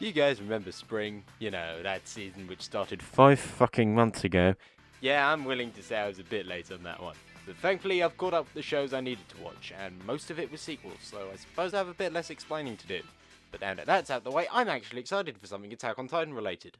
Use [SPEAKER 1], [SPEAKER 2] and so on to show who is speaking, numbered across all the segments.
[SPEAKER 1] You guys remember Spring? You know, that season which started 5 fucking months ago. Yeah, I'm willing to say I was a bit late on that one. But thankfully I've caught up with the shows I needed to watch, and most of it was sequels, so I suppose I have a bit less explaining to do. But now that that's out the way, I'm actually excited for something Attack on Titan related.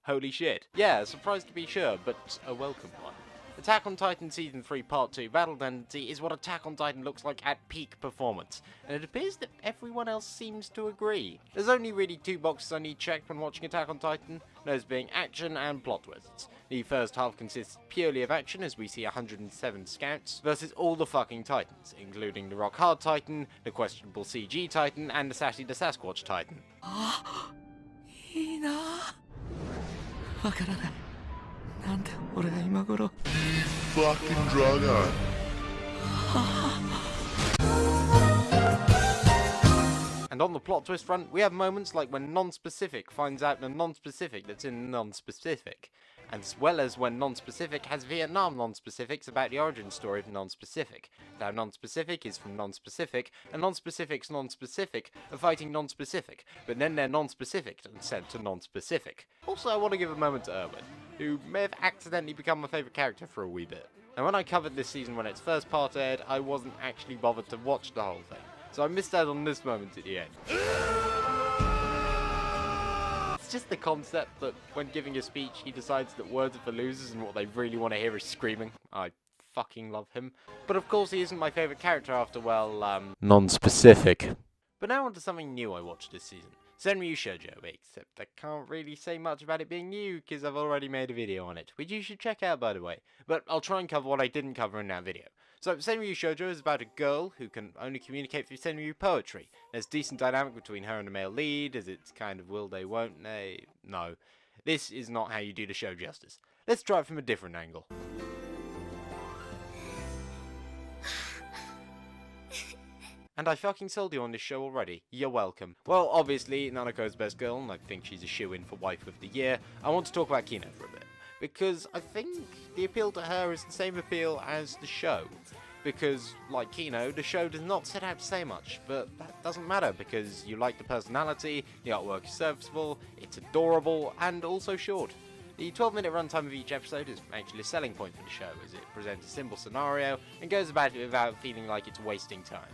[SPEAKER 1] Holy shit. Yeah, surprised to be sure, but a welcome one. Attack on Titan Season 3 Part 2 Battle Tendency is what Attack on Titan looks like at peak performance, and it appears that everyone else seems to agree. There's only really two boxes I need checked when watching Attack on Titan, those being action and plot twists. The first half consists purely of action as we see 107 scouts versus all the fucking Titans, including the Rock Hard Titan, the questionable CG Titan, and the Sassy the Sasquatch Titan.
[SPEAKER 2] いいなわからないなんで俺が今頃
[SPEAKER 3] Fucking Dragon.
[SPEAKER 1] And on the plot twist front, we have moments like when Non-Specific finds out the non-specific that's in Non-Specific, as well as when Non-Specific has Vietnam Non-Specifics about the origin story of Non-Specific. Now Non-Specific is from Non-Specific, and Non-Specific's Non-Specific are fighting Non-Specific, but then they're Non-Specific and sent to Non-Specific. Also, I want to give a moment to Erwin, who may have accidentally become my favourite character for a wee bit. And when I covered this season when its first part aired, I wasn't actually bothered to watch the whole thing, so I missed out on this moment at the end. It's just the concept that when giving a speech he decides that words are for losers and what they really want to hear is screaming. I fucking love him. But of course he isn't my favourite character after, well, non-specific. But now on to something new I watched this season. Senryu Shoujo, except I can't really say much about it being new because I've already made a video on it, which you should check out by the way, but I'll try and cover what I didn't cover in that video. So Senryu Shoujo is about a girl who can only communicate through Senryu poetry. There's decent dynamic between her and the male lead, as it's kind of will they won't they. No, this is not how you do the show justice. Let's try it from a different angle. And I fucking sold you on this show already. You're welcome. Well, obviously, Nanako's best girl, and I think she's a shoo-in for wife of the year. I want to talk about Kino for a bit, because I think the appeal to her is the same appeal as the show. Because, like Kino, the show does not set out to say much, but that doesn't matter because you like the personality, the artwork is serviceable, it's adorable, and also short. The 12-minute runtime of each episode is actually a selling point for the show, as it presents a simple scenario and goes about it without feeling like it's wasting time.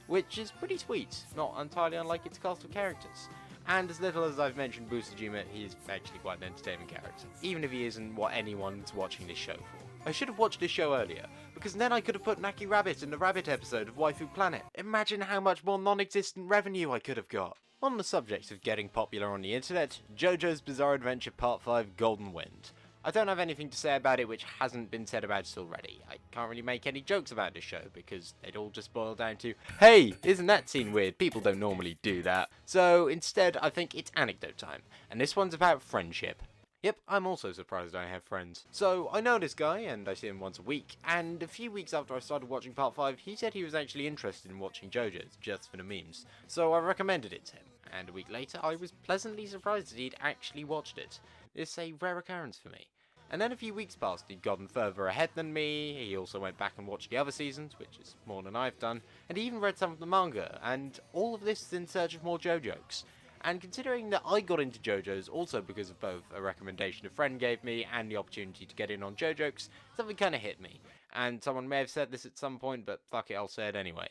[SPEAKER 1] Which is pretty sweet, not entirely unlike its cast of characters. And as little as I've mentioned Busujima, he is actually quite an entertaining character, even if he isn't what anyone's watching this show for. I should have watched this show earlier, because then I could have put Naki Rabbit in the Rabbit episode of Waifu Planet. Imagine how much more non-existent revenue I could have got. On the subject of getting popular on the internet, JoJo's Bizarre Adventure Part 5 Golden Wind. I don't have anything to say about it which hasn't been said about it already. I can't really make any jokes about this show because they'd all just boil down to, hey, isn't that scene weird? People don't normally do that. So instead, I think it's anecdote time, and this one's about friendship. Yep, I'm also surprised I have friends. So, I know this guy, and I see him once a week, and a few weeks after I started watching Part 5, he said he was actually interested in watching JoJo's, just for the memes. So I recommended it to him, and a week later I was pleasantly surprised that he'd actually watched it. It's a rare occurrence for me. And then a few weeks passed, he'd gotten further ahead than me, he also went back and watched the other seasons, which is more than I've done, and he even read some of the manga, and all of this is in search of more JoJo's. And considering that I got into JoJo's also because of both a recommendation a friend gave me and the opportunity to get in on JoJo's, something kinda hit me. And someone may have said this at some point, but fuck it, I'll say it anyway.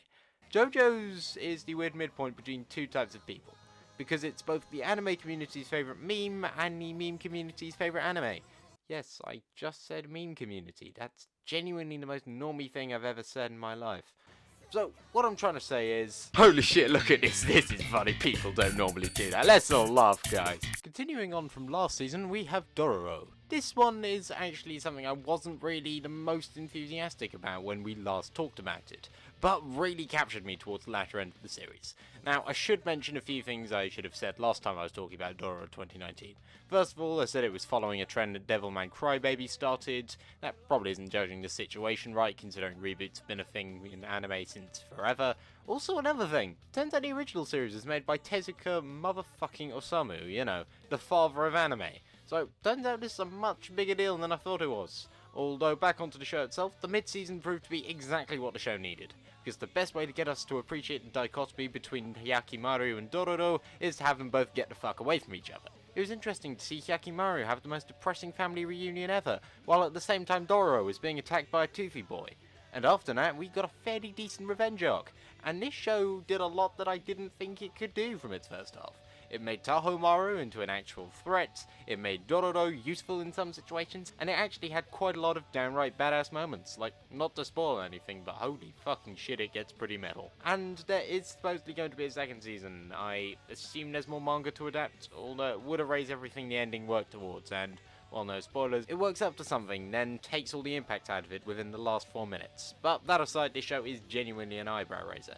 [SPEAKER 1] JoJo's is the weird midpoint between two types of people, because it's both the anime community's favourite meme and the meme community's favourite anime. Yes, I just said meme community. That's genuinely the most normie thing I've ever said in my life. So, what I'm trying to say is, holy shit, look at this is funny, people don't normally do that, let's all laugh guys. Continuing on from last season, we have Dororo. This one is actually something I wasn't really the most enthusiastic about when we last talked about it, but really captured me towards the latter end of the series. Now, I should mention a few things I should have said last time I was talking about Dororo 2019. First of all, I said it was following a trend that Devilman Crybaby started. That probably isn't judging the situation right, considering reboots have been a thing in anime since forever. Also another thing, turns out the original series was made by Tezuka motherfucking Osamu, you know, the father of anime. So, turns out this is a much bigger deal than I thought it was. Although, back onto the show itself, the mid-season proved to be exactly what the show needed. because the best way to get us to appreciate the dichotomy between Hyakimaru and Dororo is to have them both get the fuck away from each other. It was interesting to see Hyakimaru have the most depressing family reunion ever, while at the same time Dororo was being attacked by a toothy boy. And after that, we got a fairly decent revenge arc, and this show did a lot that I didn't think it could do from its first half. It made Tahomaru into an actual threat, it made Dororo useful in some situations, and it actually had quite a lot of downright badass moments. Like, not to spoil anything, but holy fucking shit, it gets pretty metal. And there is supposedly going to be a second season. I assume there's more manga to adapt, although it would erase everything the ending worked towards, and, well, no spoilers, it works up to something, then takes all the impact out of it within the last 4 minutes. But that aside, this show is genuinely an eyebrow raiser.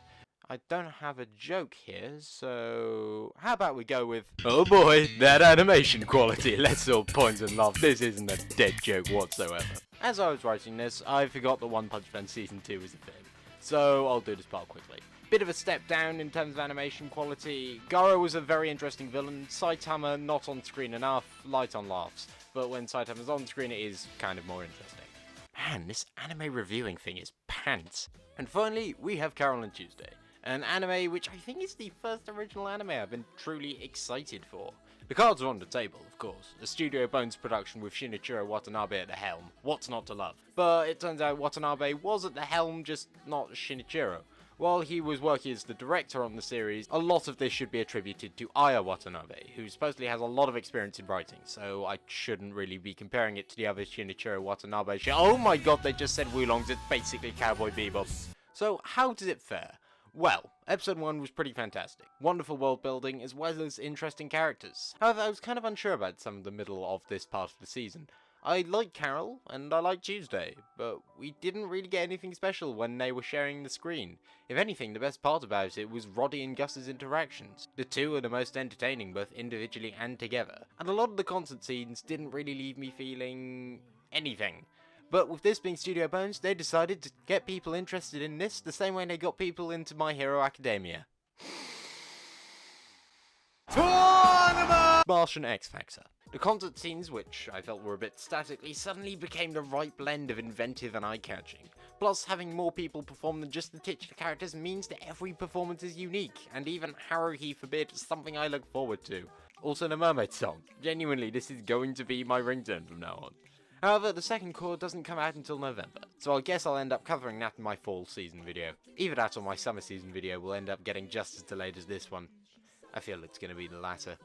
[SPEAKER 1] I don't have a joke here, so how about we go with, oh boy, that animation quality, let's all point and laugh, this isn't a dead joke whatsoever. As I was writing this, I forgot that One Punch Man Season 2 was a thing, so I'll do this part quickly. Bit of a step down in terms of animation quality. Garo was a very interesting villain, Saitama not on screen enough, light on laughs, but when Saitama's on screen it is kind of more interesting. Man, this anime reviewing thing is pants. And finally, we have Carol and Tuesday. An anime which I think is the first original anime I've been truly excited for. The cards are on the table, of course. A Studio Bones production with Shinichiro Watanabe at the helm. What's not to love? But it turns out Watanabe was at the helm, just not Shinichiro. While he was working as the director on the series, a lot of this should be attributed to Aya Watanabe, who supposedly has a lot of experience in writing, so I shouldn't really be comparing it to the other Shinichiro Watanabe shit. Oh my god, they just said Wulongs, it's basically Cowboy Bebop. So how does it fare? Well, episode 1 was pretty fantastic. Wonderful world building as well as interesting characters. However, I was kind of unsure about some of the middle of this part of the season. I like Carol, and I like Tuesday, but we didn't really get anything special when they were sharing the screen. If anything, the best part about it was Roddy and Gus's interactions. The two are the most entertaining both individually and together, and a lot of the concert scenes didn't really leave me feeling anything. But with this being Studio Bones, they decided to get people interested in this the same way they got people into My Hero Academia. Martian X Factor. The concert scenes, which I felt were a bit statically, suddenly became the right blend of inventive and eye-catching. Plus, having more people perform than just the titular characters means that every performance is unique, and even Haruhi forbid is something I look forward to. Also the Mermaid song. Genuinely, this is going to be my ringtone from now on. However, the second core doesn't come out until November, so I guess I'll end up covering that in my fall season video. Either that or my summer season video will end up getting just as delayed as this one. I feel it's going to be the latter.